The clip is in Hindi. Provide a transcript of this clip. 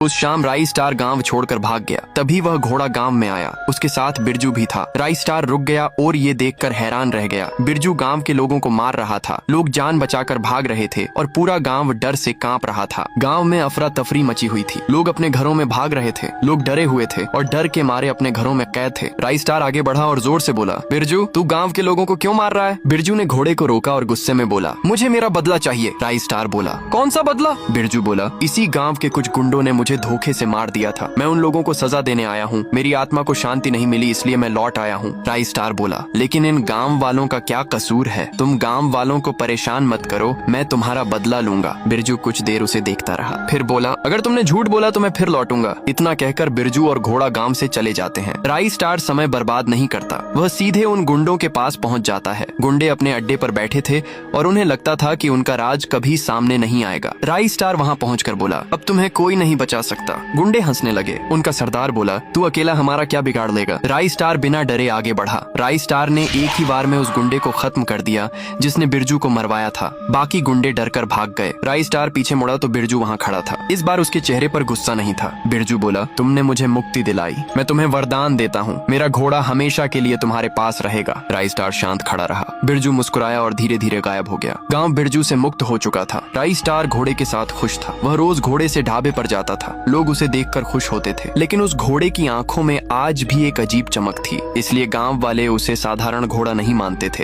उस शाम राई स्टार गांव छोड़कर भाग गया। तभी वह घोड़ा गांव में आया, उसके साथ बिरजू भी था। राई स्टार रुक गया और ये देखकर हैरान रह गया। बिरजू गांव के लोगों को मार रहा था। लोग जान बचाकर भाग रहे थे और पूरा गांव डर से कांप रहा था। गांव में अफरा तफरी मची हुई थी। लोग अपने घरों में भाग रहे थे। लोग डरे हुए थे और डर के मारे अपने घरों में कैद थे। राई स्टार आगे बढ़ा और जोर से बोला, बिरजू तू गांव के लोगों को क्यों मार रहा है? बिरजू ने घोड़े को रोका और गुस्से में बोला, मुझे मेरा बदला चाहिए। राई स्टार बोला, कौन सा बदला? बिरजू बोला, इसी गांव के कुछ गुंडों ने मुझे धोखे से मार दिया था। मैं उन लोगों को सजा देने आया हूँ। मेरी आत्मा को शांति नहीं मिली, इसलिए मैं लौट आया हूँ। राई स्टार बोला, लेकिन इन गांव वालों का क्या कसूर है? तुम गांव वालों को परेशान मत करो, मैं तुम्हारा बदला लूंगा। बिरजू कुछ देर उसे देखता रहा, फिर बोला, अगर तुमने झूठ बोला तो मैं फिर लौटूंगा। इतना कहकर बिरजू और घोड़ा गांव से चले जाते हैं। राई स्टार समय बर्बाद नहीं करता, वह सीधे उन गुंडों के पास पहुंच जाता है। गुंडे अपने अड्डे पर बैठे थे और उन्हें लगता था कि उनका राज कभी सामने नहीं आएगा। राई स्टार वहां पहुंचकर बोला, अब तुम्हें कोई नहीं बचा सकता। गुंडे हंसने लगे। उनका सरदार बोला, तू अकेला हमारा क्या बिगाड़ लेगा? राई स्टार बिना डरे आगे बढ़ा। राई स्टार ने एक ही बार में उस गुंडे को खत्म कर दिया जिसने बिरजू को मरवाया था। बाकी गुंडे डरकर भाग गए। राई स्टार पीछे मुड़ा तो बिरजू वहां खड़ा था। इस बार उसके चेहरे पर गुस्सा नहीं था। बिरजू बोला, तुमने मुझे मुक्ति दिलाई, मैं तुम्हें वरदान देता हूँ, मेरा घोड़ा हमेशा के लिए तुम्हारे पास रहेगा। राई स्टार शांत खड़ा रहा। बिरजू मुस्कुराया और धीरे धीरे गायब हो गया। गांव बिरजू से मुक्त हो चुका था। राई स्टार घोड़े के साथ खुश था। वह रोज घोड़े से ढाबे पर जाता था। लोग उसे देखकर खुश होते थे, लेकिन उस घोड़े की आंखों में आज भी एक अजीब चमक थी। इसलिए गांव वाले उसे साधारण घोड़ा नहीं मानते थे।